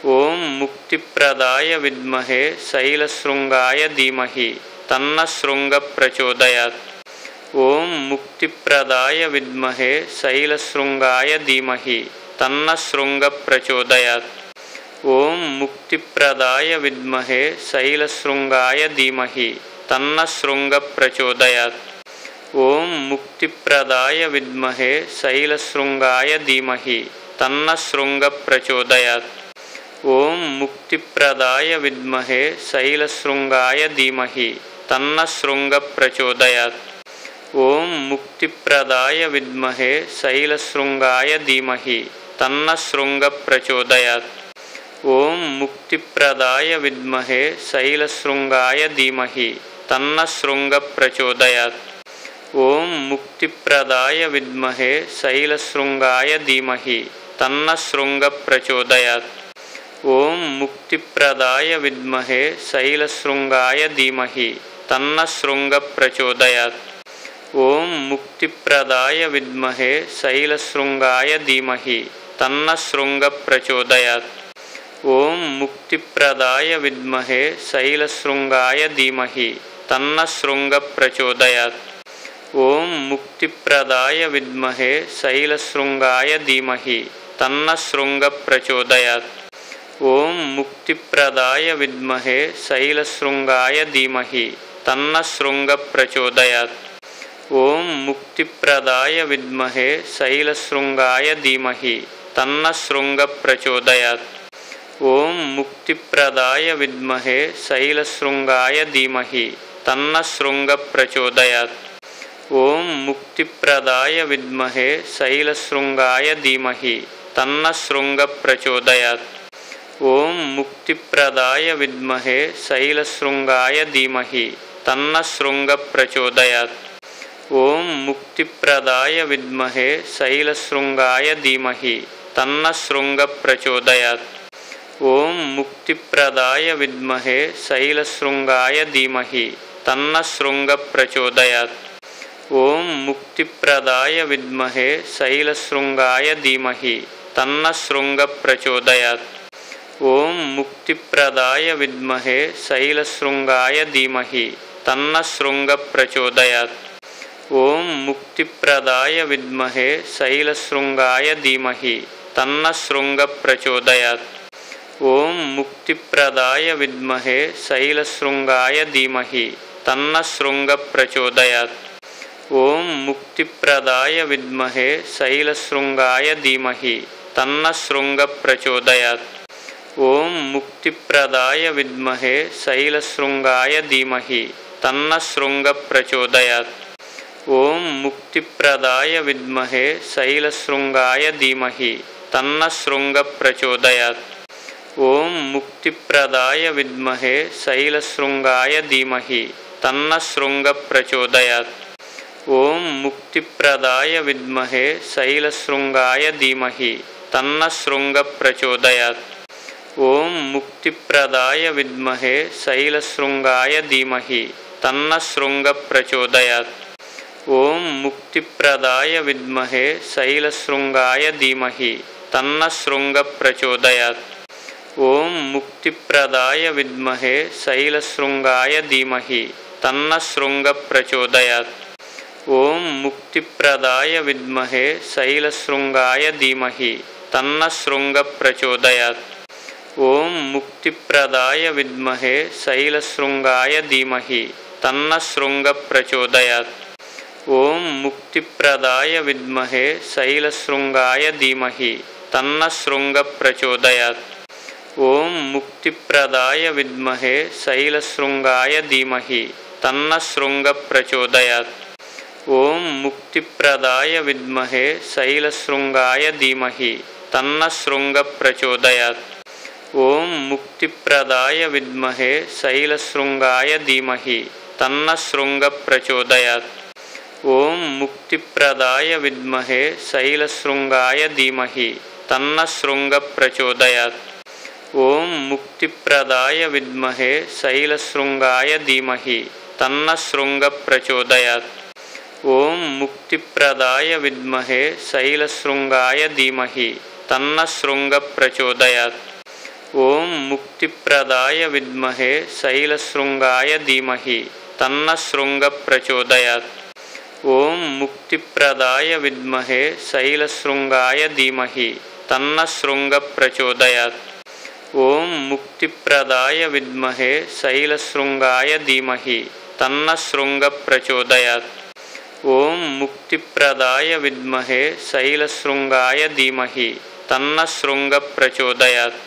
ओम मुक्तिप्रदाय विद्महे शैलशृंगाय धीमहि तन्नः शृंगः प्रचोदयात्। ओम मुक्तिप्रदाय विद्महे शैलशृंगाय धीमहि तन्नः शृंगः प्रचोदयात्। ओम मुक्तिप्रदाय विद्महे शैलशृंगाय धीमहि तन्नः शृंगः प्रचोदयात्। ओम मुक्तिप्रदाय विद्महे शैलशृंगाय धीमहि तन्नः शृंगः प्रचोदयात्। ओम मुक्तिप्रदाय विद्महे शैलशृंगाय धीमहि तन्नः शृंगः प्रचोदयात्। ओम मुक्तिप्रदाय विद्महे शैलशृंगाय धीमहि तन्नः शृंगः प्रचोदयात्। ओम मुक्तिप्रदाय विद्महे शैलशृंगाय धीमहि तन्नः शृंगः प्रचोदयात्। ओम मुक्तिप्रदाय विद्महे शैलशृंगाय धीमहि तन्नः शृंगः प्रचोदयात्। ओम मुक्तिप्रदाय विद्महे शैलशृंगाय धीमहि तन्नः शृंगः प्रचोदयात्। ओम मुक्तिप्रदाय विद्महे शैलशृंगाय धीमहि तन्नः शृंगः प्रचोदयात्। ओम मुक्तिप्रदाय विद्महे शैलशृंगाय धीमहि तन्नः शृंगः प्रचोदयात्। ओम मुक्तिप्रदाय विद्महे शैलशृंगाय धीमहि तन्नः शृंगः प्रचोदयात्। ओम मुक्तिप्रदाय विद्महे शैलशृंगाय धीमहि तन्नः शृंगः प्रचोदयात्। ओम मुक्तिप्रदाय विद्महे शैलशृंगाय धीमहि तन्नः शृंगः प्रचोदयात्। ओम मुक्तिप्रदाय विद्महे शैलशृंगाय धीमहि तन्नः शृंगः प्रचोदयात्। ओम मुक्तिप्रदाय विद्महे शैलशृंगाय धीमहि तन्नः शृंगः प्रचोदयात्। ओम मुक्तिप्रदाय विद्महे शैलशृंगाय धीमहि तन्नः शृंगः प्रचोदयात्। ओम मुक्तिप्रदाय विद्महे शैलशृंगाय धीमहि तन्नः शृंगः प्रचोदयात्। ओम मुक्तिप्रदाय विद्महे शैलशृंगाय धीमहि तन्नः शृंगः प्रचोदयात्। ओम मुक्तिप्रदाय विद्महे शैलशृंगाय धीमहि तन्नः शृंगः प्रचोदयात्। ओम मुक्तिप्रदाय विद्महे शैलशृंगाय धीमहि तन्नः शृंगः प्रचोदयात्। ओम मुक्तिप्रदाय विद्महे शैलशृंगाय धीमहि तन्नः शृंगः प्रचोदयात्। ओम मुक्तिप्रदाय विद्महे शैलशृंगाय धीमहि तन्नः शृंगः प्रचोदयात्। ओम मुक्तिप्रदाय विद्महे शैलशृंगाय धीमहि तन्नः शृंगः प्रचोदयात्। ओम मुक्तिप्रदाय विद्महे शैलशृंगाय धीमहि तन्नः शृंगः प्रचोदयात्। ओम मुक्तिप्रदाय विद्महे शैलशृंगाय धीमहि तन्नः शृंगः प्रचोदयात्। ओम मुक्तिप्रदाय विद्महे शैलशृंगाय धीमहि तन्नः शृंगः प्रचोदयात्। ओम मुक्तिप्रदाय विद्महे शैलशृंगाय धीमहि तन्नः शृंगः प्रचोदयात्। ओम मुक्तिप्रदाय विद्महे शैलशृंगाय धीमहि तन्नः शृंगः प्रचोदयात्। ओम मुक्तिप्रदाय विद्महे शैलशृंगाय धीमहि तन्नः शृंगः प्रचोदयात्। ओम मुक्तिप्रदाय विद्महे शैलशृंगाय धीमहि तन्नः शृंगः प्रचोदयात्। ओम मुक्तिप्रदाय विद्महे शैलशृंगाय धीमहि तन्नः शृंगः प्रचोदयात्। ओम मुक्तिप्रदाय विद्महे शैलशृंगाय धीमहि तन्नः शृंगः प्रचोदयात्। ओम मुक्तिप्रदाय विद्महे शैलशृंगाय धीमहि तन्नः शृंगः प्रचोदयात्। ओम मुक्तिप्रदाय विद्महे शैलशृंगाय धीमहि तन्नः शृंगः प्रचोदयात्। ओम मुक्तिप्रदाय विद्महे शैलशृंगाय धीमहि तन्नः शृंगः प्रचोदयात्। ओम मुक्तिप्रदाय विद्महे शैलशृंगाय धीमहि तन्नः शृंगः प्रचोदयात्। ओम मुक्तिप्रदाय विद्महे शैलशृंगाय धीमहि तन्नः शृंगः प्रचोदयात्। ओम मुक्तिप्रदाय विद्महे शैलशृंगाय धीमहि तन्नः शृंगः प्रचोदयात्। ओम मुक्तिप्रदाय विद्महे शैलशृंगाय धीमहि तन्नः शृंगः प्रचोदयात्। ओम मुक्तिप्रदाय विद्महे शैलशृंगाय धीमहि तन्नः शृंगः प्रचोदयात्। ओम मुक्तिप्रदाय विद्महे शैलशृंगाय धीमहि तन्नः शृंगः प्रचोदयात्। ओम मुक्तिप्रदाय विद्महे शैलशृंगाय धीमहि तन्नः शृंगः प्रचोदयात्। ओम मुक्तिप्रदाय विद्महे शैलशृंगाय धीमहि तन्नः शृंगः प्रचोदयात्।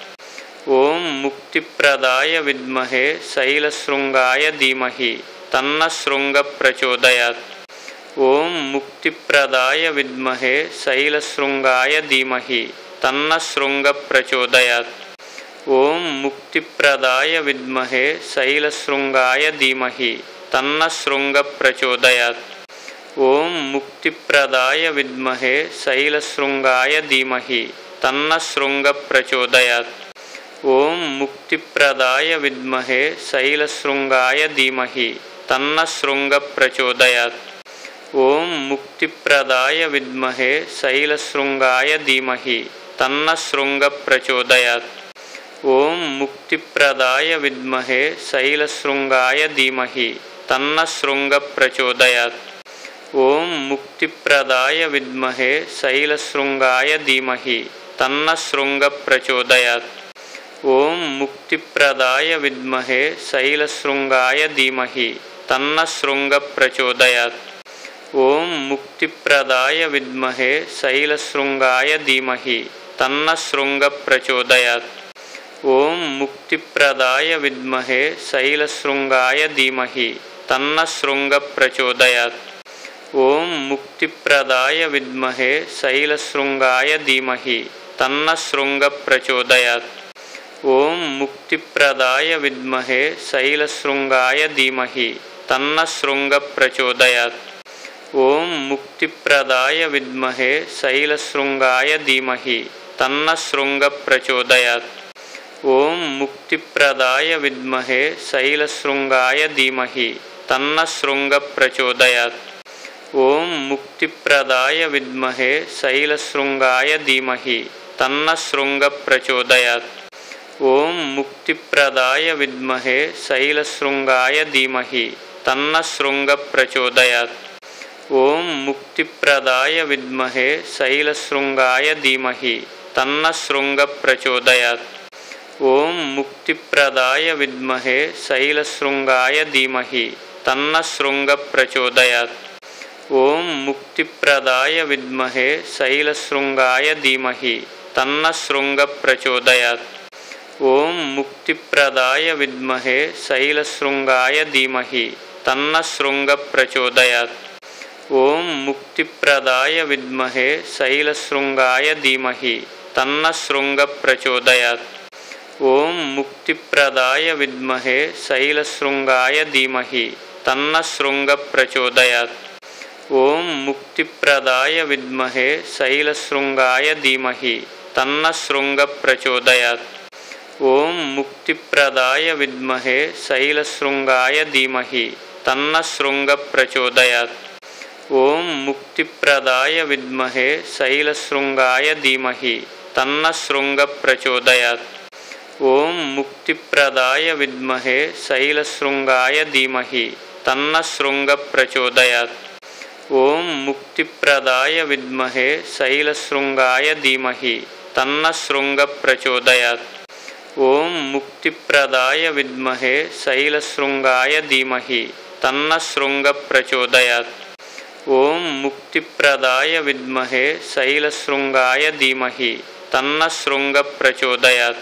ओम मुक्तिप्रदाय विद्महे शैलशृंगाय धीमहि तन्नः शृंगः प्रचोदयात्। ओम मुक्तिप्रदाय विद्महे शैलशृंगाय धीमहि तन्नः शृंगः प्रचोदयात्। ओम मुक्तिप्रदाय विद्महे शैलशृंगाय धीमहि तन्नः शृंगः प्रचोदयात्। ओम मुक्तिप्रदाय विद्महे शैलशृंगाय धीमहि तन्नः शृंगः प्रचोदयात्। ओम मुक्तिप्रदाय विद्महे शैलशृंगाय धीमहि तन्नः शृंगः प्रचोदयात्। ओम मुक्तिप्रदाय विद्महे शैलशृंगाय धीमहि तन्नः शृंगः प्रचोदयात्। ओम मुक्तिप्रदाय विद्महे शैलशृंगाय धीमहि तन्नः शृंगः प्रचोदयात्। ओम मुक्तिप्रदाय विद्महे शैलशृंगाय धीमहि तन्नः शृंगः प्रचोदयात्। ओम मुक्तिप्रदाय विद्महे शैलशृंगाय धीमहि तन्नः शृंगः प्रचोदयात्। ओम मुक्तिप्रदाय विद्महे शैलशृंगाय धीमहि तन्नः शृंगः प्रचोदयात्। ओम मुक्तिप्रदाय विद्महे शैलशृंगाय धीमहि तन्नः शृंगः प्रचोदयात्। ओम मुक्तिप्रदाय विद्महे शैलशृंगाय धीमहि तन्नः शृंगः प्रचोदयात्। ओम मुक्तिप्रदाय विद्महे शैलशृंगाय धीमहि तन्नः शृंगः प्रचोदयात्। ओम मुक्तिप्रदाय विद्महे शैलशृंगाय धीमहि तन्नः शृंगः प्रचोदयात्। ओम मुक्तिप्रदाय विद्महे शैलशृंगाय धीमहि तन्नः शृंगः प्रचोदयात्। ओम मुक्तिप्रदाय विद्महे शैलशृंगाय धीमहि तन्नः शृंगः प्रचोदयात्। ओम मुक्तिप्रदाय विद्महे शैलशृंगाय धीमहि तन्नः शृंगः प्रचोदयात्। ओम मुक्तिप्रदाय विद्महे शैलशृंगाय धीमहि तन्नः शृंगः प्रचोदयात्। ओम मुक्तिप्रदाय विद्महे शैलशृंगाय धीमहि तन्नः शृंगः प्रचोदयात्। ओम मुक्तिप्रदाय विद्महे शैलशृंगाय धीमहि तन्नः शृंगः प्रचोदयात्। ओम मुक्तिप्रदाय विद्महे शैलशृंगाय धीमहि तन्नः शृंगः प्रचोदयात्। ओम मुक्तिप्रदाय विद्महे शैलशृंगाय धीमहि तन्नः शृंगः प्रचोदयात्। ओम मुक्तिप्रदाय विद्महे शैलशृंगाय धीमहि तन्नः शृंगः प्रचोदयात्। ओम मुक्तिप्रदाय विद्महे शैलशृंगाय धीमहि तन्नः शृंगः प्रचोदयात्। ओम मुक्तिप्रदाय विद्महे शैलशृंगाय धीमहि तन्नः शृंगः प्रचोदयात्। ओम मुक्तिप्रदाय विद्महे शैलशृंगाय धीमहि तन्नः शृंगः प्रचोदयात्। ओम मुक्तिप्रदाय विद्महे शैलशृंगाय धीमहि तन्नः शृंगः प्रचोदयात्। ओम मुक्तिप्रदाय विद्महे शैलशृंगाय धीमहि तन्नः शृंगः प्रचोदयात्। ओम मुक्तिप्रदाय विद्महे शैलशृंगाय धीमहि तन्नः शृंगः प्रचोदयात्। ओम मुक्तिप्रदाय विद्महे शैलशृंगाय धीमहि तन्नः शृंगः प्रचोदयात्।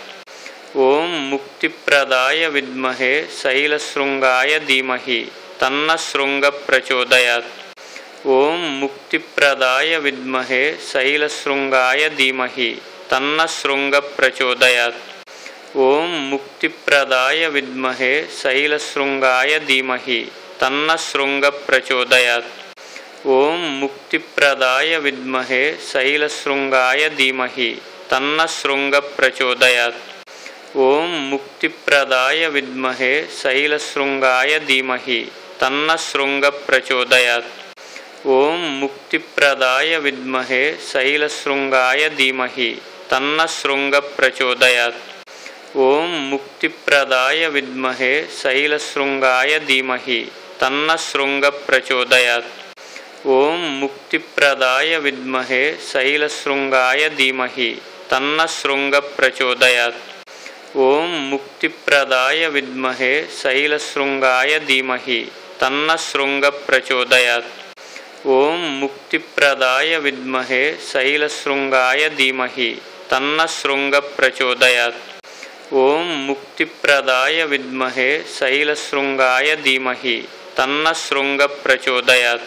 ओम मुक्तिप्रदाय विद्महे शैलशृंगाय धीमहि तन्नः शृंगः प्रचोदयात्। ओम मुक्तिप्रदाय विद्महे शैलशृंगाय धीमहि तन्नः शृंगः प्रचोदयात्। ओम मुक्तिप्रदाय विद्महे शैलशृंगाय धीमहि तन्नः शृंगः प्रचोदयात्। ओम मुक्तिप्रदाय विद्महे शैलशृंगाय धीमहि तन्नः शृंगः प्रचोदयात्। ओम मुक्तिप्रदाय विद्महे शैलशृंगाय धीमहि तन्नः शृंगः प्रचोदयात्। ओम मुक्तिप्रदाय विद्महे शैलशृंगाय धीमहि तन्नः शृंगः प्रचोदयात्। ओम मुक्तिप्रदाय विद्महे शैलशृंगाय धीमहि तन्नः शृंगः प्रचोदयात्। ओम मुक्तिप्रदाय विद्महे शैलशृंगाय धीमहि तन्नः शृंगः प्रचोदयात्। ओम मुक्तिप्रदाय विद्महे शैलशृंगाय धीमहि तन्नः शृंगः प्रचोदयात्। ओम मुक्तिप्रदाय विद्महे शैलशृंगाय धीमहि तन्नः शृंगः प्रचोदयात्। ओम मुक्तिप्रदाय विद्महे शैलशृंगाय धीमहि तन्नः शृंगः प्रचोदयात्।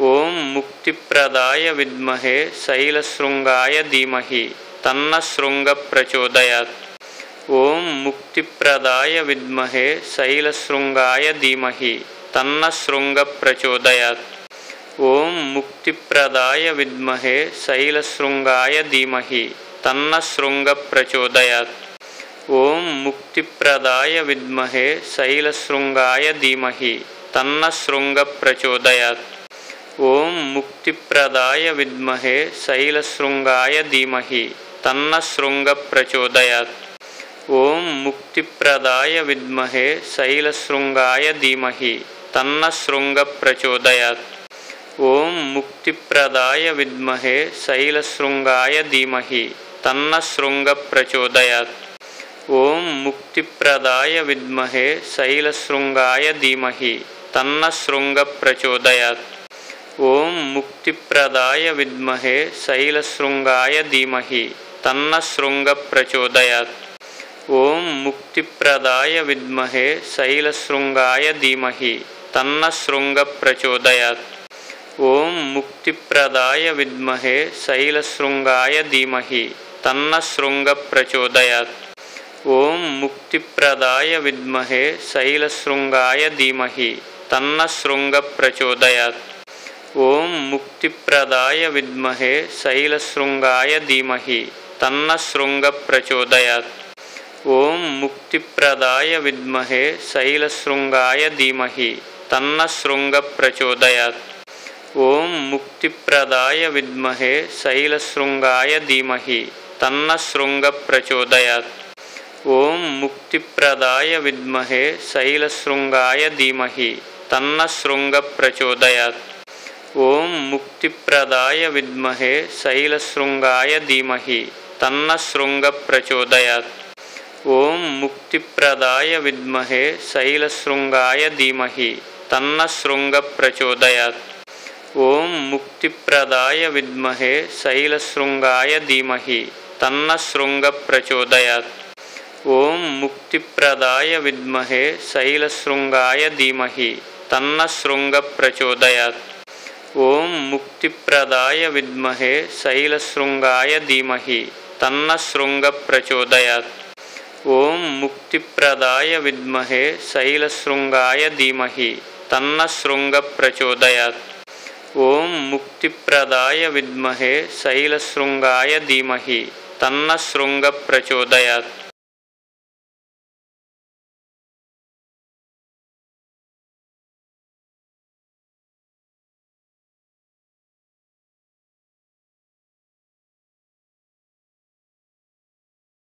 ओम मुक्तिप्रदाय विद्महे शैलशृंगाय धीमहि तन्नः शृंगः प्रचोदयात्। ओम मुक्तिप्रदाय विद्महे शैलशृंगाय धीमहि तन्नः शृंगः प्रचोदयात्। ओम मुक्तिप्रदाय विद्महे शैलशृंगाय धीमहि तन्नः शृंगः प्रचोदयात्। ओम मुक्तिप्रदाय विद्महे शैलशृंगाय धीमहि तन्नः शृंगः प्रचोदयात्। ओम मुक्तिप्रदाय विद्महे शैलशृंगाय धीमहि तन्नः शृंगः प्रचोदयात्। ओम मुक्तिप्रदाय विद्महे शैलशृंगाय धीमहि तन्नः शृंगः प्रचोदयात्। ओम मुक्तिप्रदाय विद्महे शैलशृंगाय धीमहि तन्नः शृंगः प्रचोदयात्। ओम मुक्तिप्रदाय विद्महे शैलशृंगाय धीमहि तन्नः शृंगः प्रचोदयात्। ओम मुक्तिप्रदाय विद्महे शैलशृंगाय धीमहि तन्नः शृंगः प्रचोदयात्। ओम मुक्तिप्रदाय विद्महे शैलशृंगाय धीमहि तन्नः शृंगः प्रचोदयात्। ओम मुक्तिप्रदाय विद्महे शैलशृंगाय धीमहि तन्नः शृंगः प्रचोदयात्। ओम मुक्तिप्रदाय विद्महे शैलशृंगाय धीमहि तन्नः शृंगः प्रचोदयात्। ओम मुक्तिप्रदाय विद्महे शैलशृंगाय धीमहि तन्नः शृंगः प्रचोदयात्। ओम मुक्तिप्रदाय विद्महे शैलशृंगाय धीमहि तन्नः शृंगः प्रचोदयात्। ओम मुक्तिप्रदाय विद्महे शैलशृंगाय धीमहि तन्नः शृंगः प्रचोदयात्। ओम मुक्तिप्रदाय विद्महे शैलशृंगाय धीमहि तन्नः शृंगः प्रचोदयात्। ओम मुक्तिप्रदाय विद्महे शैलशृंगाय धीमहि तन्नः शृंगः प्रचोदयात्। ओम मुक्तिप्रदाय विद्महे शैलशृंगाय धीमहि तन्नः शृंगः प्रचोदयात्। ओम मुक्तिप्रदाय विद्महे शैलशृंगाय धीमहि तन्नः शृंगः प्रचोदयात्। ओम मुक्तिप्रदाय विद्महे शैलशृंगाय धीमहि तन्नः शृंगः प्रचोदयात्। ओम मुक्तिप्रदाय विद्महे शैलशृंगाय धीमहि तन्नः शृंगः प्रचोदयात्। ओम मुक्तिप्रदाय विद्महे शैलशृंगाय धीमहि तन्नः शृंगः प्रचोदयात्। ओम मुक्तिप्रदाय विद्महे शैलशृंगाय धीमहि तन्नः शृंगः प्रचोदयात्।